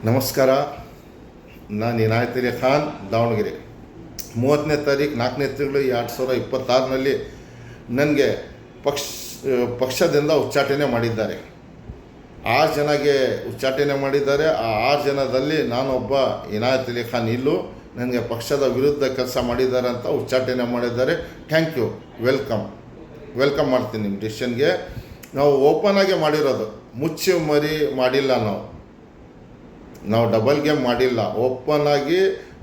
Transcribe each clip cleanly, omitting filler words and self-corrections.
ನಮಸ್ಕಾರ. ನಾನು ಇನಾಯತ್ ಅಲಿ ಖಾನ್, ದಾವಣಗೆರೆ. 30ನೇ ತಾರೀಕು 4ನೇ ತಿಂಗಳು 2026ರಲ್ಲಿ ನನಗೆ ಪಕ್ಷದಿಂದ ಉಚ್ಚಾಟನೆ ಮಾಡಿದ್ದಾರೆ. 6 ಜನಗೆ ಉಚ್ಚಾಟನೆ ಮಾಡಿದ್ದಾರೆ. ಆ 6 ಜನದಲ್ಲಿ ನಾನೊಬ್ಬ ಇನಾಯತ್ ಅಲಿ ಖಾನ್. ಇಲ್ಲೂ ನನಗೆ ಪಕ್ಷದ ವಿರುದ್ಧ ಕೆಲಸ ಮಾಡಿದ್ದಾರೆ ಅಂತ ಉಚ್ಚಾಟನೆ ಮಾಡಿದ್ದಾರೆ. ಥ್ಯಾಂಕ್ ಯು, ವೆಲ್ಕಮ್ ಮಾಡ್ತೀನಿ ನಿಮ್ಮ ಡಿಸಿಷನ್ಗೆ. ನಾವು ಓಪನ್ ಆಗಿ ಮಾಡಿರೋದು, ಮುಚ್ಚಿ ಮರಿ ಮಾಡಿಲ್ಲ. ನಾವು ಡಬಲ್ ಗೇಮ್ ಮಾಡಿಲ್ಲ. ಓಪನ್ ಆಗಿ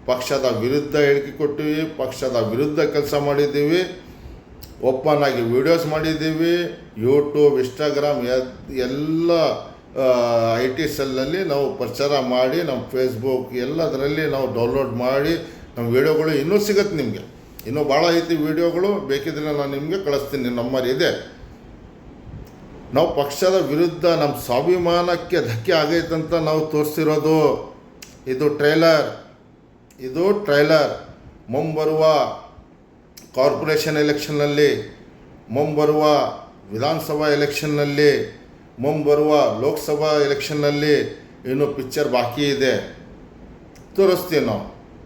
ಪಕ್ಷದ ವಿರುದ್ಧ ಹೇಳಿಕೆ ಕೊಟ್ಟಿವಿ, ಪಕ್ಷದ ವಿರುದ್ಧ ಕೆಲಸ ಮಾಡಿದ್ದೀವಿ, ಓಪನ್ ಆಗಿ ವೀಡಿಯೋಸ್ ಮಾಡಿದ್ದೀವಿ. ಯೂಟ್ಯೂಬ್, ಇನ್ಸ್ಟಾಗ್ರಾಮ್ ಎಲ್ಲ IT ಸೆಲ್ನಲ್ಲಿ ನಾವು ಪ್ರಚಾರ ಮಾಡಿ, ನಮ್ಮ ಫೇಸ್ಬುಕ್ ಎಲ್ಲದರಲ್ಲಿ ನಾವು ಡೌನ್ಲೋಡ್ ಮಾಡಿ ನಮ್ಮ ವೀಡಿಯೋಗಳು ಇನ್ನೂ ಸಿಗುತ್ತೆ. ನಿಮಗೆ ಇನ್ನೂ ಭಾಳ ಐತಿ ವೀಡಿಯೋಗಳು, ಬೇಕಿದ್ರೆ ನಾನು ನಿಮಗೆ ಕಳಿಸ್ತೀನಿ. ನಂಬರ್ ಇದೆ. ನಾವು ಪಕ್ಷದ ವಿರುದ್ಧ ನಮ್ಮ ಸ್ವಾಭಿಮಾನಕ್ಕೆ ಧಕ್ಕೆ ಆಗೈತಂತ ನಾವು ತೋರಿಸಿರೋದು. ಇದು ಟ್ರೈಲರ್. ಮುಂಬರುವ ಕಾರ್ಪೊರೇಷನ್ ಎಲೆಕ್ಷನ್ನಲ್ಲಿ, ಮುಂಬರುವ ವಿಧಾನಸಭಾ ಎಲೆಕ್ಷನ್ನಲ್ಲಿ, ಮುಂಬರುವ ಲೋಕಸಭಾ ಎಲೆಕ್ಷನ್ನಲ್ಲಿ ಇನ್ನೂ ಪಿಕ್ಚರ್ ಬಾಕಿ ಇದೆ. ತೋರಿಸ್ತೀವಿ ನಾವು.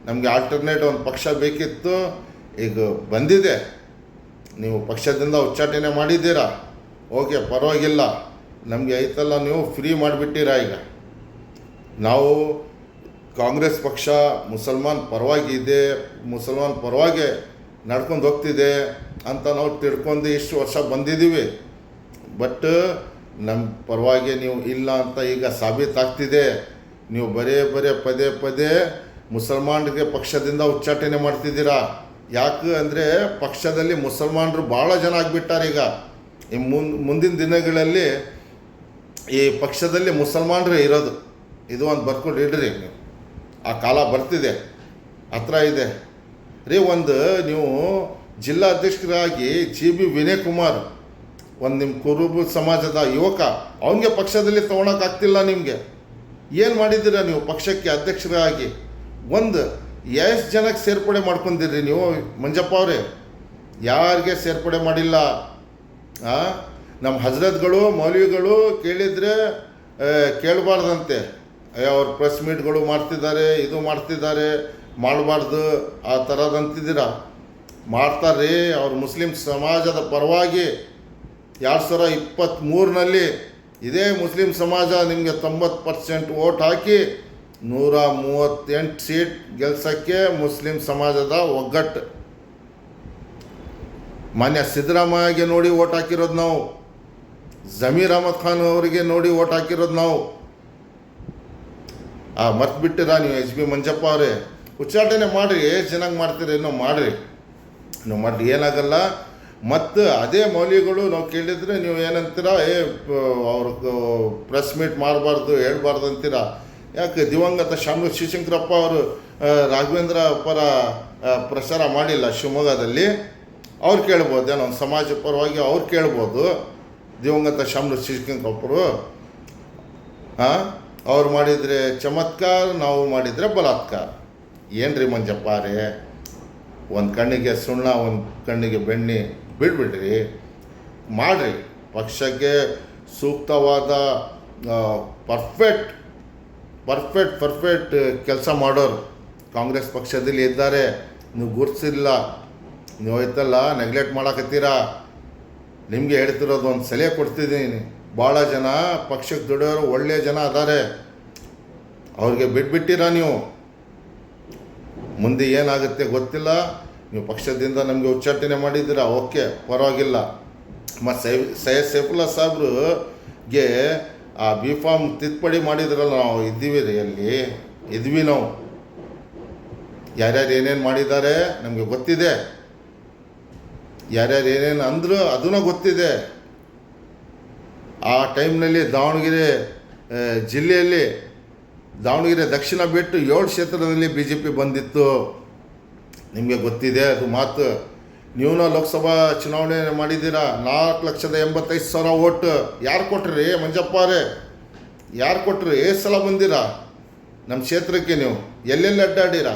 ನಮಗೆ ಆಲ್ಟರ್ನೇಟ್ ಒಂದು ಪಕ್ಷ ಬೇಕಿತ್ತು, ಈಗ ಬಂದಿದೆ. ನೀವು ಪಕ್ಷದಿಂದ ಉಚ್ಚಾಟನೆ ಮಾಡಿದ್ದೀರಾ, ಓಕೆ, ಪರವಾಗಿಲ್ಲ. ನಮಗೆ ಐತಲ್ಲ, ನೀವು ಫ್ರೀ ಮಾಡಿಬಿಟ್ಟಿರ. ಈಗ ನಾವು ಕಾಂಗ್ರೆಸ್ ಪಕ್ಷ ಮುಸಲ್ಮಾನ್ ಪರವಾಗಿ ನಡ್ಕೊಂಡು ಹೋಗ್ತಿದೆ ಅಂತ ನಾವು ತಿಳ್ಕೊಂಡು ಇಷ್ಟು ವರ್ಷ ಬಂದಿದ್ದೀವಿ. ಬಟ್ ನಮ್ಮ ಪರವಾಗಿ ನೀವು ಇಲ್ಲ ಅಂತ ಈಗ ಸಾಬೀತಾಗ್ತಿದೆ. ನೀವು ಬರೇ ಪದೇ ಮುಸಲ್ಮಾನರಿಗೆ ಪಕ್ಷದಿಂದ ಉಚ್ಚಾಟನೆ ಮಾಡ್ತಿದ್ದೀರಾ. ಯಾಕೆ ಅಂದರೆ ಪಕ್ಷದಲ್ಲಿ ಮುಸಲ್ಮಾನರು ಭಾಳ ಜನ ಆಗಿಬಿಟ್ಟಾರೆ. ಈಗ ಈ ಮುಂದಿನ ದಿನಗಳಲ್ಲಿ ಈ ಪಕ್ಷದಲ್ಲಿ ಮುಸಲ್ಮಾನರೇ ಇರೋದು. ಇದು ಒಂದು ಬರ್ಕೊಂಡು ಇಡ್ರಿ ನೀವು. ಆ ಕಾಲ ಬರ್ತಿದೆ, ಹತ್ರ ಇದೆ ರೀ. ನೀವು ಜಿಲ್ಲಾ ಅಧ್ಯಕ್ಷರಾಗಿ GB ವಿನಯ್ ಕುಮಾರ್, ನಿಮ್ಮ ಕುರುಬ ಸಮಾಜದ ಯುವಕ, ಅವನಿಗೆ ಪಕ್ಷದಲ್ಲಿ ತೊಗೊಳಕ್ಕಾಗ್ತಿಲ್ಲ. ನಿಮಗೆ ಏನು ಮಾಡಿದ್ದೀರಾ ನೀವು ಪಕ್ಷಕ್ಕೆ ಅಧ್ಯಕ್ಷರಾಗಿ? ಎಷ್ಟು ಜನಕ್ಕೆ ಸೇರ್ಪಡೆ ಮಾಡ್ಕೊಂಡಿರಿ ನೀವು? ಮಂಜಪ್ಪ ಅವರೇ, ಯಾರಿಗೆ ಸೇರ್ಪಡೆ ಮಾಡಿಲ್ಲ. ನಮ್ಮ ಹಜರತ್ಗಳು, ಮೌಲ್ವಿಗಳು ಕೇಳಿದರೆ ಕೇಳಬಾರ್ದಂತೆ. ಅವ್ರು ಪ್ರೆಸ್ ಮೀಟ್ಗಳು ಮಾಡ್ತಿದ್ದಾರೆ, ಇದು ಮಾಡ್ತಿದ್ದಾರೆ, ಮಾಡಬಾರ್ದು ಆ ಥರದಂತಿದ್ದೀರ. ಮಾಡ್ತಾರೆ. ಅವ್ರು ಮುಸ್ಲಿಂ ಸಮಾಜದ ಪರವಾಗಿ 2023ನಲ್ಲಿ ಇದೇ ಮುಸ್ಲಿಂ ಸಮಾಜ ನಿಮಗೆ 90% ವೋಟ್ ಹಾಕಿ 138 ಸೀಟ್ ಗೆಲ್ಸೋಕ್ಕೆ ಮುಸ್ಲಿಂ ಸಮಾಜದ ಒಗ್ಗಟ್ಟು. ಮಾನ್ಯ ಸಿದ್ದರಾಮಯ್ಯಗೆ ನೋಡಿ ಓಟ್ ಹಾಕಿರೋದು ನಾವು. ಜಮೀರ್ ಅಹಮದ್ ಖಾನ್ ಅವರಿಗೆ ನೋಡಿ ಓಟ್ ಹಾಕಿರೋದು ನಾವು. ಮರ್ತು ಬಿಟ್ಟಿರಾ ನೀವು? HB ಮಂಜಪ್ಪ ಅವರೇ, ಉಚ್ಚಾಟನೆ ಮಾಡಿರಿ. ಎಷ್ಟು ಚೆನ್ನಾಗಿ ಮಾಡ್ತೀರಿ, ಇನ್ನೂ ಮಾಡಿರಿ. ಏನಾಗಲ್ಲ. ಮತ್ತು ಅದೇ ಮೌಲ್ಯಗಳು ನಾವು ಕೇಳಿದರೆ ನೀವು ಏನಂತೀರ, ಅವ್ರಿಗೆ ಪ್ರೆಸ್ ಮೀಟ್ ಮಾಡಬಾರ್ದು, ಹೇಳ್ಬಾರ್ದು ಅಂತೀರ. ಯಾಕೆ? ದಿವಂಗತ ಶಾಮನೂರು ಶಿವಶಂಕರಪ್ಪ ಅವರು ರಾಘವೇಂದ್ರ ಪರ ಪ್ರಚಾರ ಮಾಡಿಲ್ಲ ಶಿವಮೊಗ್ಗದಲ್ಲಿ. ಅವ್ರು ಕೇಳ್ಬೋದು, ನಮ್ಮ ಸಮಾಜ ಪರವಾಗಿ ಅವ್ರು ಕೇಳ್ಬೋದು. ದಿವಂಗತ ಶಾಮನೂರು ಶಿವಶಂಕರಪ್ಪರು ಅವ್ರು ಮಾಡಿದರೆ ಚಮತ್ಕಾರ, ನಾವು ಮಾಡಿದರೆ ಬಲಾತ್ಕಾರ. ಏನ್ರಿ ಮಂಜಪ್ಪ ರೇ? ಒಂದು ಕಣ್ಣಿಗೆ ಸುಣ್ಣ, ಒಂದು ಕಣ್ಣಿಗೆ ಬೆಣ್ಣೆ ಬಿಡ್ಬಿಡ್ರಿ. ಮಾಡಿರಿ. ಪಕ್ಷಕ್ಕೆ ಸೂಕ್ತವಾದ ಪರ್ಫೆಕ್ಟ್ ಕೆಲಸ ಮಾಡೋರು ಕಾಂಗ್ರೆಸ್ ಪಕ್ಷದಲ್ಲಿ ಇದ್ದಾರೆ. ನೀವು ಗುರುತಿಸಿಲ್ಲ, ನೀವು ಐತಲ್ಲ ನೆಗ್ಲೆಕ್ಟ್ ಮಾಡಕತ್ತೀರಾ. ನಿಮಗೆ ಹೇಳ್ತಿರೋದು ಒಂದು ಸಲಹೆ ಕೊಡ್ತಿದ್ದೀನಿ. ಭಾಳ ಜನ ಪಕ್ಷಕ್ಕೆ ದುಡಿಯೋರು ಒಳ್ಳೆಯ ಜನ ಅದಾರೆ, ಅವ್ರಿಗೆ ಬಿಟ್ಬಿಟ್ಟಿರಾ ನೀವು. ಮುಂದೆ ಏನಾಗುತ್ತೆ ಗೊತ್ತಿಲ್ಲ. ನೀವು ಪಕ್ಷದಿಂದ ನಮಗೆ ಉಚ್ಚಾಟನೆ ಮಾಡಿದ್ದೀರಾ, ಓಕೆ, ಪರವಾಗಿಲ್ಲ. ಮತ್ತು ಸೈಯದ್ ಸೈಫುಲ್ಲಾ ಸಾಹೇಬ್ರಿಗೆ ಆ B.Pharm ತಿದ್ದುಪಡಿ ಮಾಡಿದ್ರಲ್ಲ, ನಾವು ಇದ್ದೀವಿ ರೀ, ಅಲ್ಲಿ ಇದ್ವಿ ನಾವು. ಯಾರ್ಯಾರು ಏನೇನು ಮಾಡಿದ್ದಾರೆ ನಮಗೆ ಗೊತ್ತಿದೆ. ಯಾರ್ಯಾರು ಏನೇನು ಅಂದರು ಅದೂ ಗೊತ್ತಿದೆ. ಆ ಟೈಮ್ನಲ್ಲಿ ದಾವಣಗೆರೆ ಜಿಲ್ಲೆಯಲ್ಲಿ, ದಾವಣಗೆರೆ ದಕ್ಷಿಣ ಬಿಟ್ಟು 7 ಕ್ಷೇತ್ರದಲ್ಲಿ BJP ಬಂದಿತ್ತು. ನಿಮಗೆ ಗೊತ್ತಿದೆ ಅದು ಮಾತು. ನೀವು ಲೋಕಸಭಾ ಚುನಾವಣೆ ಮಾಡಿದ್ದೀರಾ. 4,85,000 ಓಟ್ ಯಾರು ಕೊಟ್ರಿ ಮಂಜಪ್ಪ ಅವರೇ? ಯಾರು ಕೊಟ್ರಿ? ಎಷ್ಟು ಸಲ ಬಂದಿರಾ ನಮ್ಮ ಕ್ಷೇತ್ರಕ್ಕೆ? ನೀವು ಎಲ್ಲೆಲ್ಲಿ ಅಡ್ಡಾಡಿರ?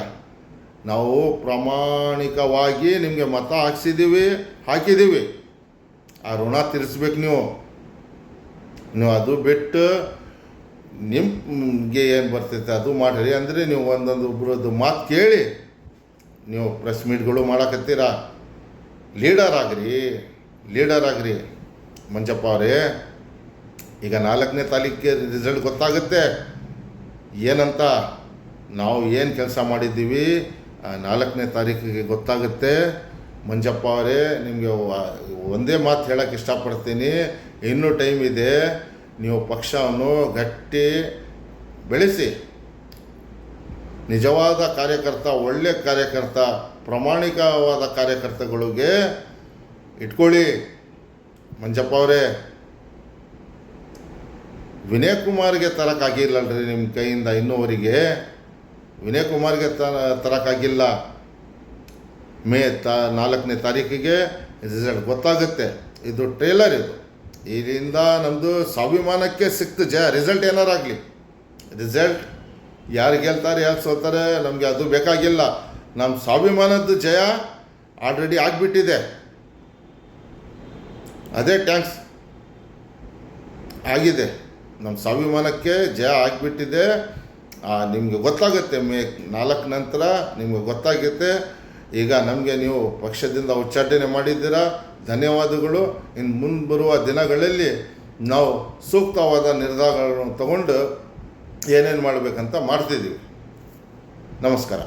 ನಾವು ಪ್ರಾಮಾಣಿಕವಾಗಿ ನಿಮಗೆ ಮತ ಹಾಕಿದ್ದೀವಿ. ಆ ಋಣ ತೀರಿಸ್ಬೇಕು ನೀವು. ಅದು ಬಿಟ್ಟು ನಿಮಗೆ ಏನು ಬರ್ತೈತೆ ಅದು ಮಾಡಿರಿ. ಅಂದರೆ ನೀವು ಒಬ್ಬರದ್ದು ಮಾತು ಕೇಳಿ ನೀವು ಪ್ರೆಸ್ ಮೀಟ್ಗಳು ಮಾಡಕತ್ತೀರ. ಲೀಡರ್ ಆಗ್ರಿ ಮಂಜಪ್ಪ ಅವರೇ. ಈಗ 4ನೇ ತಾರೀಕಿಗೆ ರಿಸಲ್ಟ್ ಗೊತ್ತಾಗುತ್ತೆ ಏನಂತ. ನಾವು ಏನು ಕೆಲಸ ಮಾಡಿದ್ದೀವಿ 4ನೇ ತಾರೀಕಿಗೆ ಗೊತ್ತಾಗುತ್ತೆ. ಮಂಜಪ್ಪ ಅವರೇ, ನಿಮಗೆ ಒಂದೇ ಮಾತು ಹೇಳೋಕ್ಕೆ ಇಷ್ಟಪಡ್ತೀನಿ, ಇನ್ನೂ ಟೈಮ್ ಇದೆ. ನೀವು ಪಕ್ಷವನ್ನು ಗಟ್ಟಿ ಬೆಳೆಸಿ, ನಿಜವಾದ ಕಾರ್ಯಕರ್ತ, ಒಳ್ಳೆಯ ಕಾರ್ಯಕರ್ತ, ಪ್ರಾಮಾಣಿಕವಾದ ಕಾರ್ಯಕರ್ತಗಳಿಗೆ ಇಟ್ಕೊಳ್ಳಿ. ಮಂಜಪ್ಪ ಅವರೇ, ವಿನಯ್ ಕುಮಾರ್ಗೆ ತರೋಕ್ಕಾಗಿಲ್ಲಲ್ರಿ ನಿಮ್ಮ ಕೈಯಿಂದ ಇನ್ನೂವರೆಗೆ. ವಿನಯ್ ಕುಮಾರ್ಗೆ ತರೋಕ್ಕಾಗಿಲ್ಲ. ಮೇ 4ನೇ ತಾರೀಕಿಗೆ ರಿಸಲ್ಟ್ ಗೊತ್ತಾಗುತ್ತೆ. ಇದು ಟ್ರೇಲರ್. ಇದರಿಂದ ನಮ್ಮದು ಸ್ವಾಭಿಮಾನಕ್ಕೆ ಸಿಕ್ತು ಜಯ. ರಿಸಲ್ಟ್ ಏನಾರಾಗಲಿ, ರಿಸಲ್ಟ್ ಯಾರು ಗೆಲ್ತಾರೆ ಯಾರು ಸೋತಾರೆ ನಮಗೆ ಅದು ಬೇಕಾಗಿಲ್ಲ. ನಮ್ಮ ಸ್ವಾಭಿಮಾನದ ಜಯ ಆಲ್ರೆಡಿ ಆಗಿಬಿಟ್ಟಿದೆ. ಅದೇ ಟ್ಯಾಂಕ್ಸ್ ಆಗಿದೆ. ನಮ್ಮ ಸ್ವಾಭಿಮಾನಕ್ಕೆ ಜಯ ಆಗಿಬಿಟ್ಟಿದೆ. ನಿಮಗೆ ಗೊತ್ತಾಗುತ್ತೆ ಮೇ 4 ನಂತರ ನಿಮಗೆ ಗೊತ್ತಾಗುತ್ತೆ. ಈಗ ನಮಗೆ ನೀವು ಪಕ್ಷದಿಂದ ಉಚ್ಚಾಟನೆ ಮಾಡಿದ್ದೀರಾ, ಧನ್ಯವಾದಗಳು. ಇನ್ನು ಮುಂದೆ ಬರುವ ದಿನಗಳಲ್ಲಿ ನಾವು ಸೂಕ್ತವಾದ ನಿರ್ಧಾರಗಳನ್ನು ತಗೊಂಡು ಏನೇನು ಮಾಡಬೇಕಂತ ಮಾಡ್ತಿದ್ದೀವಿ. ನಮಸ್ಕಾರ.